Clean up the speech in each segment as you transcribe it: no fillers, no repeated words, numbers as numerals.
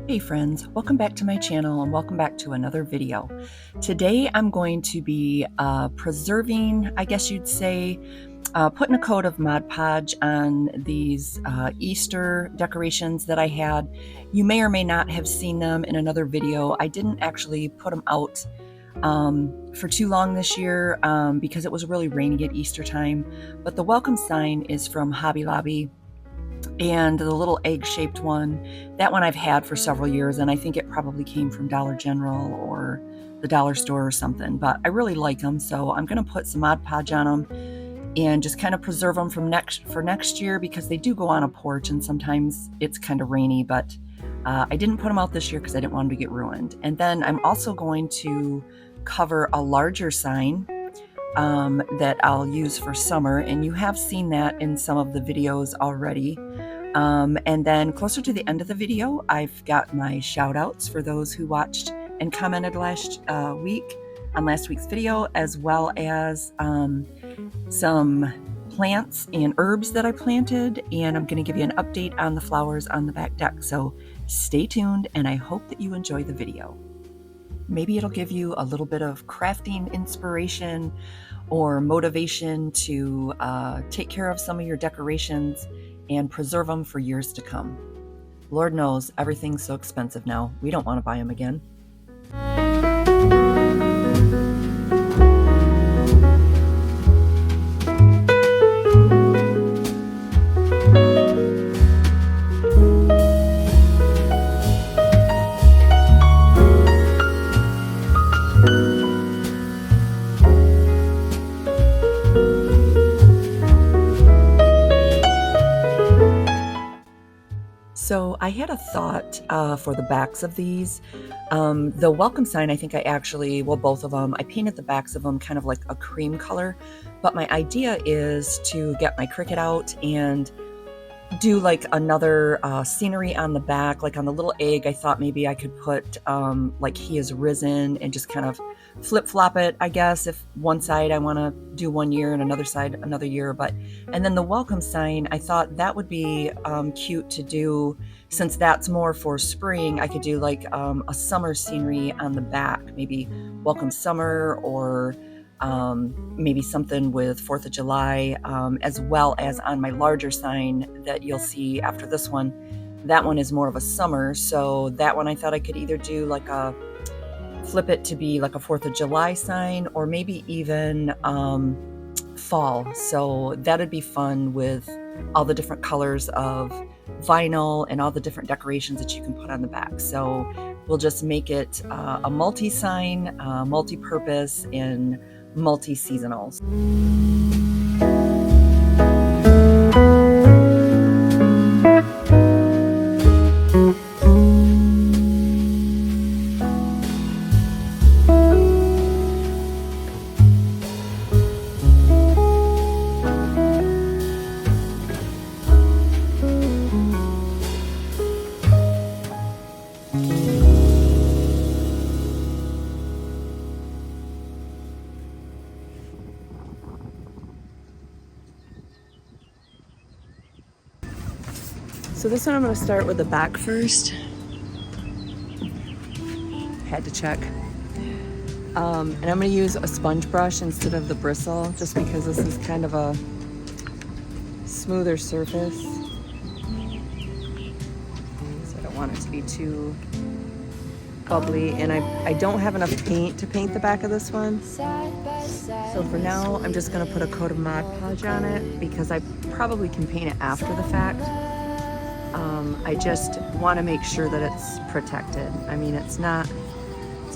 Hey friends, welcome back to my channel and welcome back to another video. Today I'm going to be preserving, I guess you'd say, putting a coat of Mod Podge on these Easter decorations that I had. You may or may not have seen them in another video. I didn't actually put them out for too long this year because it was really rainy at Easter time. But the welcome sign is from Hobby Lobby. And the little egg-shaped one, that one I've had for several years, and I think it probably came from Dollar General or the dollar store or something, but I really like them, so I'm going to put some Mod Podge on them and just kind of preserve them for next year, because they do go on a porch and sometimes it's kind of rainy, but I didn't put them out this year because I didn't want them to get ruined. And then I'm also going to cover a larger sign that I'll use for summer, and you have seen that in some of the videos already. And then closer to the end of the video, I've got my shout outs for those who watched and commented last week on last week's video, as well as some plants and herbs that I planted, and I'm going to give you an update on the flowers on the back deck. So stay tuned, and I hope that you enjoy the video. Maybe it'll give you a little bit of crafting inspiration or motivation to take care of some of your decorations and preserve them for years to come. Lord knows, everything's so expensive now. We don't want to buy them again. So I had a thought for the backs of these. The welcome sign, I think I actually, well, both of them, I painted the backs of them kind of like a cream color, but my idea is to get my Cricut out and do like another scenery on the back. Like on the little egg, I thought maybe I could put like he is risen, and just kind of flip-flop it, I guess, if one side I want to do 1 year and another side another year. And then the welcome sign, I thought that would be cute to do, since that's more for spring. I could do like a summer scenery on the back, maybe welcome summer, or maybe something with 4th of July, as well as on my larger sign that you'll see after this one. That one is more of a summer, so that one I thought I could either do like flip it to be like a 4th of July sign, or maybe even fall. So that'd be fun with all the different colors of vinyl and all the different decorations that you can put on the back. So we'll just make it a multi-sign, multi-purpose, and multi-seasonals. So this one I'm going to start with the back first. Had to check. And I'm going to use a sponge brush instead of the bristle, just because this is kind of a smoother surface. So I don't want it to be too bubbly. And I don't have enough paint to paint the back of this one. So for now, I'm just going to put a coat of Mod Podge on it, because I probably can paint it after the fact. I just want to make sure that it's protected. I mean, it's not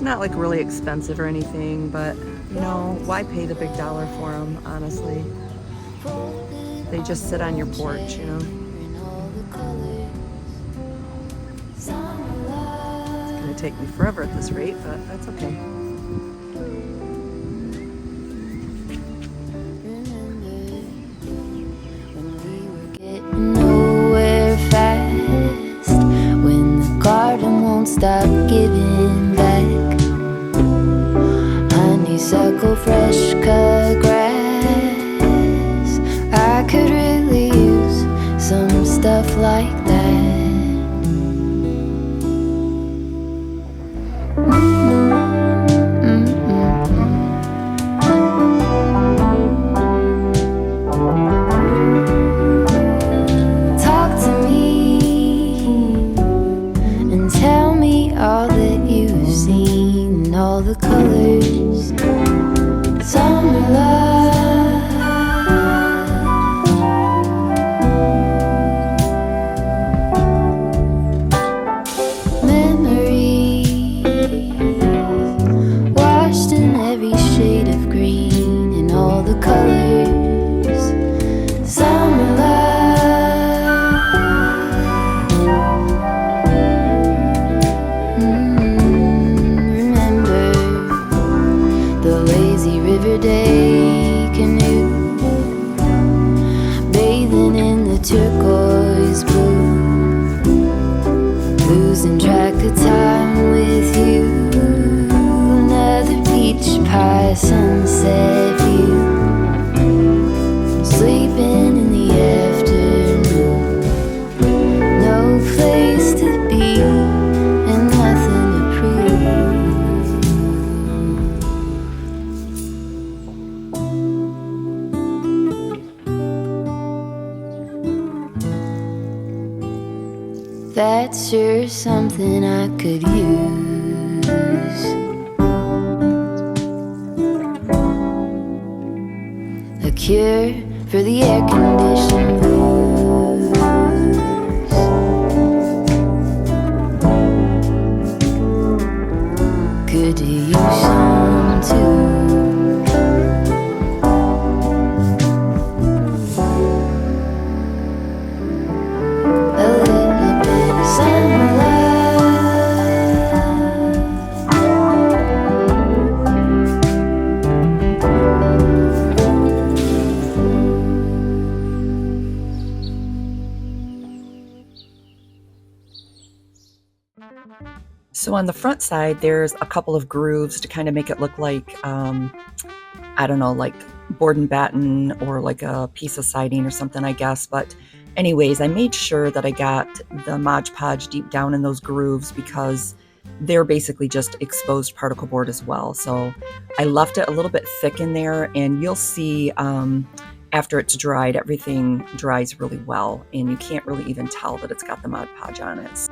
like really expensive or anything, but you know, why pay the big dollar for them, honestly? They just sit on your porch, you know. It's gonna take me forever at this rate, but that's okay. Stop giving back. Honeysuckle, fresh cut grass. I could really use some stuff like that. losing track of time with you. Another peach pie sunset view. Sleeping in the afternoon. No place to be and nothing to prove. That's sure something I could use. A cure for the air-conditioned blues. Good to use some too. A little bit of sunlight. So on the front side, there's a couple of grooves to kind of make it look like, I don't know, like board and batten or like a piece of siding or something, I guess. But anyways, I made sure that I got the Mod Podge deep down in those grooves because they're basically just exposed particle board as well. So I left it a little bit thick in there, and you'll see after it's dried, everything dries really well, and you can't really even tell that it's got the Mod Podge on it.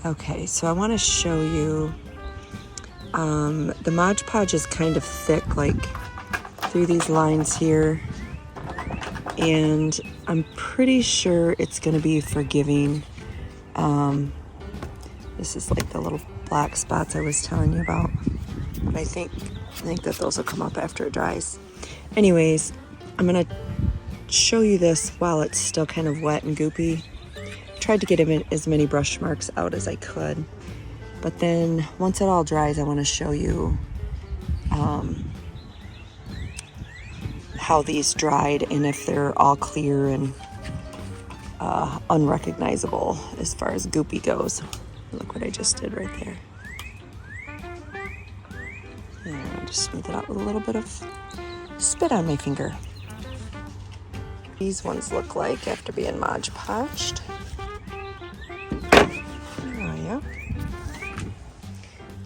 Okay, so I want to show you, the Mod Podge is kind of thick, like through these lines here, and I'm pretty sure it's going to be forgiving. This is like the little black spots I was telling you about, but I think that those will come up after it dries. Anyways, I'm going to show you this while it's still kind of wet and goopy. Tried to get as many brush marks out as I could, but then once it all dries, I want to show you how these dried and if they're all clear and unrecognizable as far as goopy goes. Look what I just did right there. And I'll just smooth it out with a little bit of spit on my finger. These ones look like after being Mod Podged.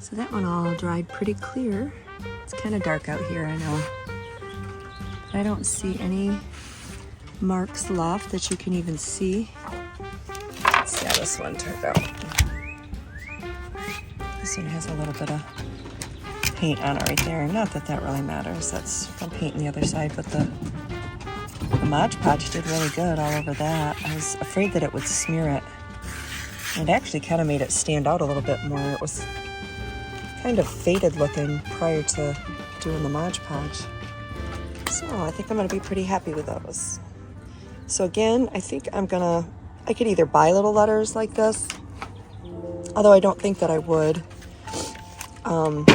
So that one all dried pretty clear. It's kind of dark out here, I know. But I don't see any marks left that you can even see. Let's see how this one turned out. This one has a little bit of paint on it right there. Not that that really matters. That's from painting the other side, but the Mod Podge did really good all over that. I was afraid that it would smear it. It actually kind of made it stand out a little bit more. It was kind of faded looking prior to doing the Mod Podge. So I think I'm going to be pretty happy with those. So again, I think I could either buy little letters like this, although I don't think that I would. And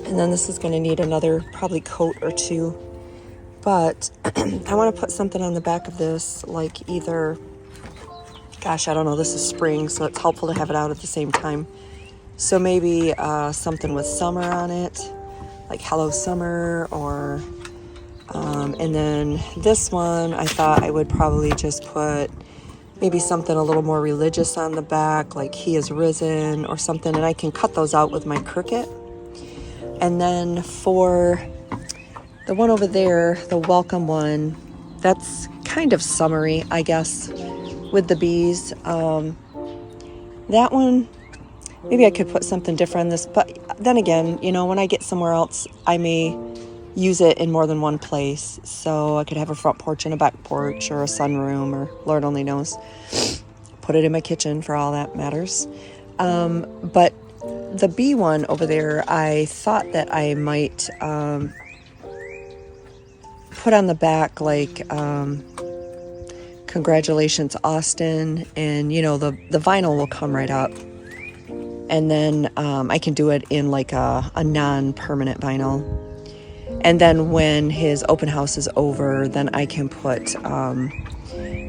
then this is going to need another probably coat or two. But I want to put something on the back of this, like either gosh, I don't know, this is spring, so it's helpful to have it out at the same time. So maybe something with summer on it, like Hello Summer, or and then this one I thought I would probably just put maybe something a little more religious on the back, like He is Risen or something, and I can cut those out with my Cricut. And then for the one over there, the welcome one, that's kind of summery, I guess, with the bees. That one, maybe I could put something different on this, but then again, you know, when I get somewhere else, I may use it in more than one place. So I could have a front porch and a back porch, or a sunroom, or Lord only knows. Put it in my kitchen for all that matters. But the bee one over there, I thought that I might put on the back like congratulations Austin, and you know, the vinyl will come right up. And then I can do it in like a non-permanent vinyl. And then when his open house is over, then I can put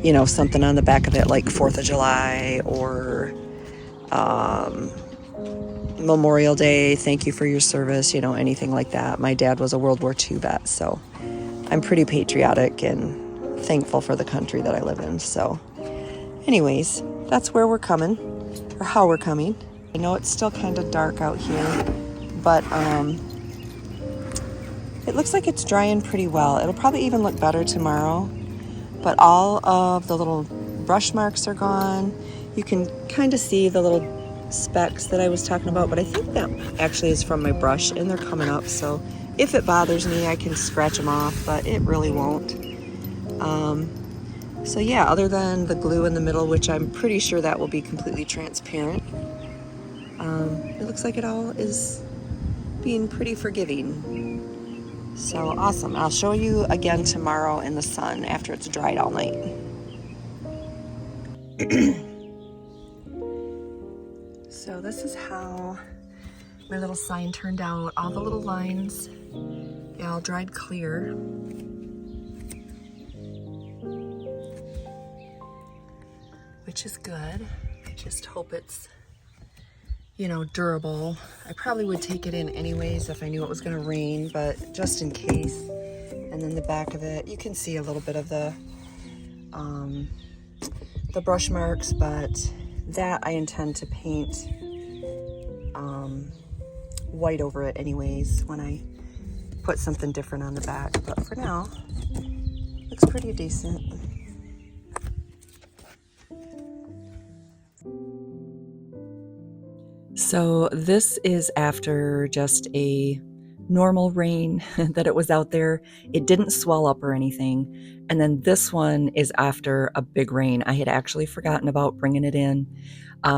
you know, something on the back of it like 4th of July, or Memorial Day, thank you for your service, you know, anything like that. My dad was a World War II vet, so I'm pretty patriotic and thankful for the country that I live in. So anyways, that's where we're coming, or how we're coming. I know it's still kind of dark out here, but it looks like it's drying pretty well. It'll probably even look better tomorrow, but all of the little brush marks are gone. You can kind of see the little specks that I was talking about, but I think that actually is from my brush, and they're coming up, so if it bothers me, I can scratch them off, but it really won't. So yeah, other than the glue in the middle, which I'm pretty sure that will be completely transparent, it looks like it all is being pretty forgiving. So awesome. I'll show you again tomorrow in the sun after it's dried all night. So this is how my little sign turned out. All the little lines, they all dried clear. Which is good. I just hope it's, you know, durable. I probably would take it in anyways if I knew it was gonna rain, but just in case. And then the back of it, you can see a little bit of the brush marks, but that I intend to paint white over it anyways when I put something different on the back. But for now, looks pretty decent. So this is after just a normal rain that it was out there. It didn't swell up or anything. And then this one is after a big rain. I had actually forgotten about bringing it in.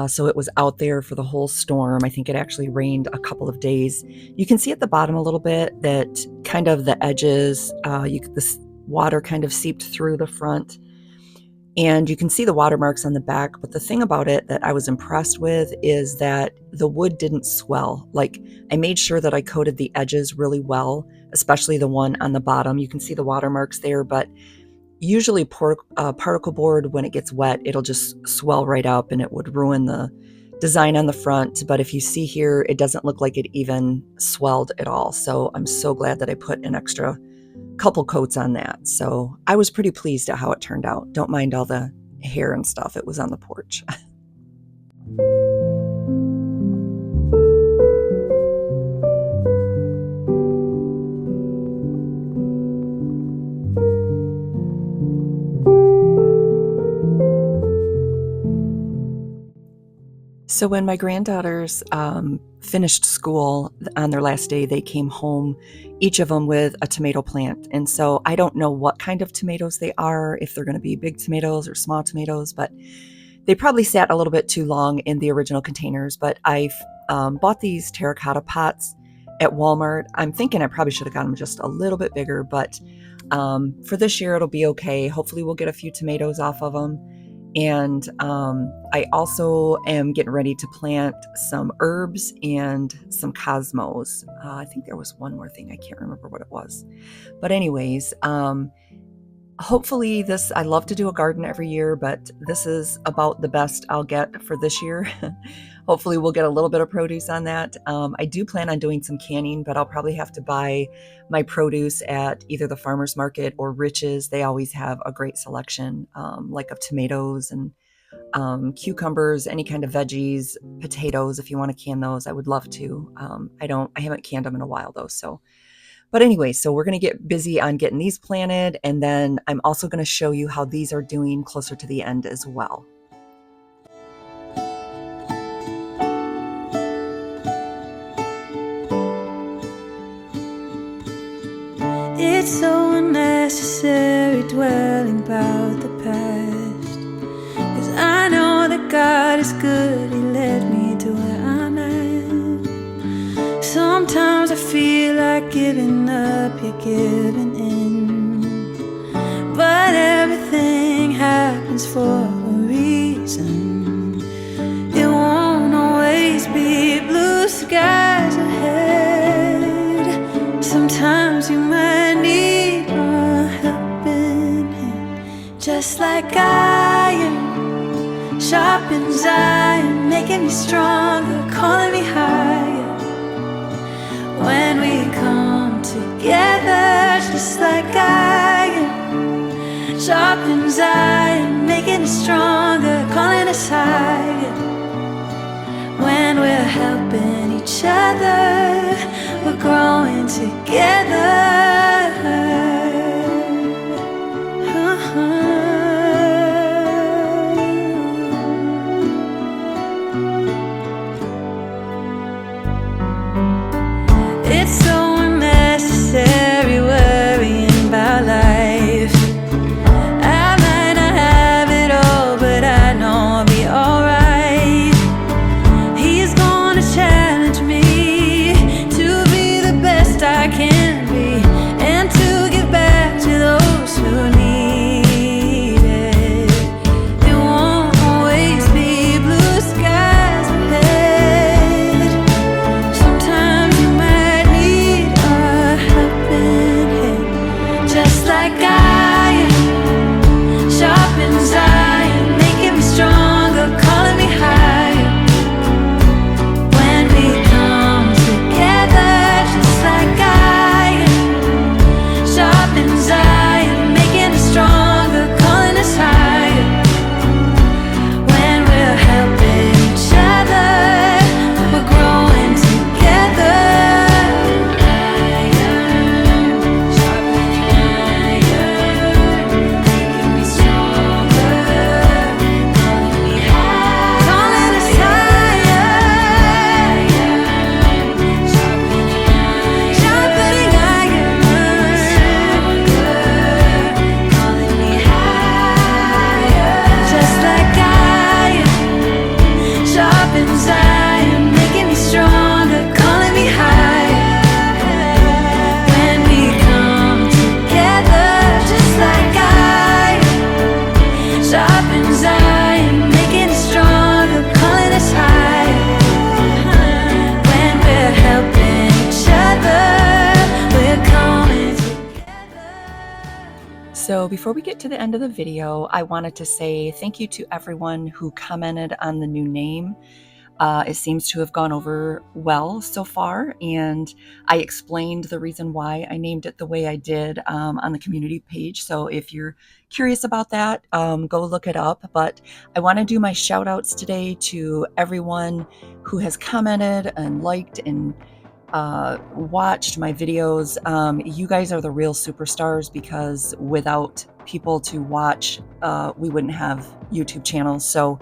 So it was out there for the whole storm. I think it actually rained a couple of days. You can see at the bottom a little bit that kind of the edges, this water kind of seeped through the front. And you can see the watermarks on the back, but the thing about it that I was impressed with is that the wood didn't swell. Like, I made sure that I coated the edges really well, especially the one on the bottom. You can see the watermarks there, but usually particle board, when it gets wet, it'll just swell right up and it would ruin the design on the front. But if you see here, it doesn't look like it even swelled at all. So I'm so glad that I put an extra couple coats on that. So I was pretty pleased at how it turned out. Don't mind all the hair and stuff. It was on the porch. So when my granddaughters finished school on their last day, they came home, each of them with a tomato plant. And so I don't know what kind of tomatoes they are, if they're going to be big tomatoes or small tomatoes, but they probably sat a little bit too long in the original containers. But I've bought these terracotta pots at Walmart. I'm thinking I probably should have gotten them just a little bit bigger, but for this year, it'll be okay. Hopefully we'll get a few tomatoes off of them. And I also am getting ready to plant some herbs and some cosmos. I think there was one more thing. I can't remember what it was. But anyways, hopefully I love to do a garden every year, but this is about the best I'll get for this year. Hopefully we'll get a little bit of produce on that. I do plan on doing some canning, but I'll probably have to buy my produce at either the farmer's market or Rich's. They always have a great selection, like of tomatoes and cucumbers, any kind of veggies, potatoes. If you want to can those, I would love to. I haven't canned them in a while though. But anyway, so we're going to get busy on getting these planted. And then I'm also going to show you how these are doing closer to the end as well. It's so unnecessary dwelling about the past, 'cause I know that God is good, He led me to where I'm at. Sometimes I feel like giving up, you're giving in, but everything happens for a reason. It won't always be blue skies ahead. Sometimes you might need a helping hand, just like iron sharpens iron, making me stronger, calling me higher. When we come together, just like iron sharpens iron, making us stronger, calling us higher. When we're helping each other, we're growing together. It's so unnecessary worrying about life. I might not have it all, but I know I'll be alright. He's gonna challenge me to be the best I can be, and to give back to those who need it. It won't always be blue skies ahead. Sometimes you might need a helping hand, just like iron sharpens iron, making me stronger, calling me higher. When we come together, just like iron sharpens iron, making us stronger, calling us higher. When we're helping each other, we're growing together. Iron sharpening iron, making me stronger, calling me higher, calling us higher. Sharpening iron, calling me higher. Just like iron sharpens iron, making me stronger, calling me higher. When we come together, just like iron sharpens iron, making us stronger, calling us higher. When we're helping each other, we're coming together. So before we get to the end of the video, I wanted to say thank you to everyone who commented on the new name. It seems to have gone over well so far, and I explained the reason why I named it the way I did on the community page. So if you're curious about that, go look it up. But I want to do my shout outs today to everyone who has commented and liked and watched my videos. You guys are the real superstars, because without people to watch, we wouldn't have YouTube channels. So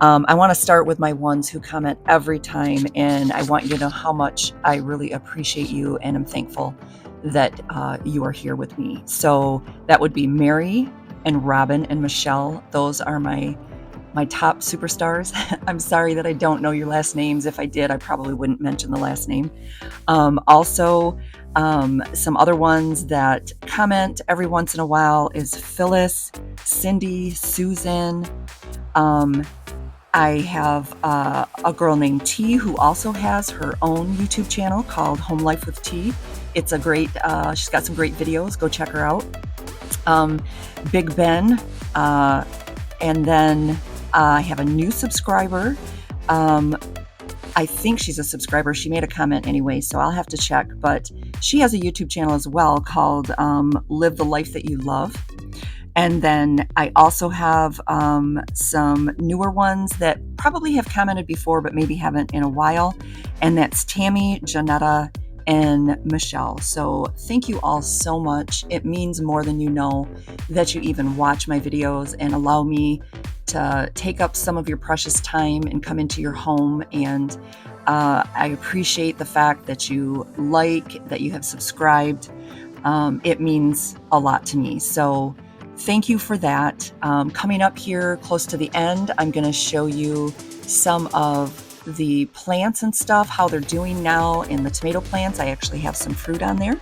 I want to start with my ones who comment every time, and I want you to know how much I really appreciate you and I'm thankful that you are here with me. So that would be Mary and Robin and Michelle. Those are my top superstars. I'm sorry that I don't know your last names. If I did, I probably wouldn't mention the last name. Also, some other ones that comment every once in a while is Phyllis, Cindy, Susan. I have a girl named T who also has her own YouTube channel called Home Life with T. It's a great, she's got some great videos. Go check her out. Big Ben, and then I have a new subscriber. I think she's a subscriber. She made a comment anyway, so I'll have to check. But she has a YouTube channel as well called Live the Life That You Love. And then I also have some newer ones that probably have commented before, but maybe haven't in a while. And that's Tammy, Janetta, and Michelle. So thank you all so much. It means more than you know that you even watch my videos and allow me to take up some of your precious time and come into your home. And I appreciate the fact that you that you have subscribed. It means a lot to me. So thank you for that. Coming up here close to the end, I'm going to show you some of the plants and stuff, how they're doing now in the tomato plants. I actually have some fruit on there.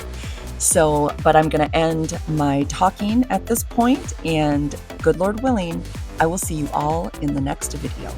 So, but I'm going to end my talking at this point, and good Lord willing, I will see you all in the next video.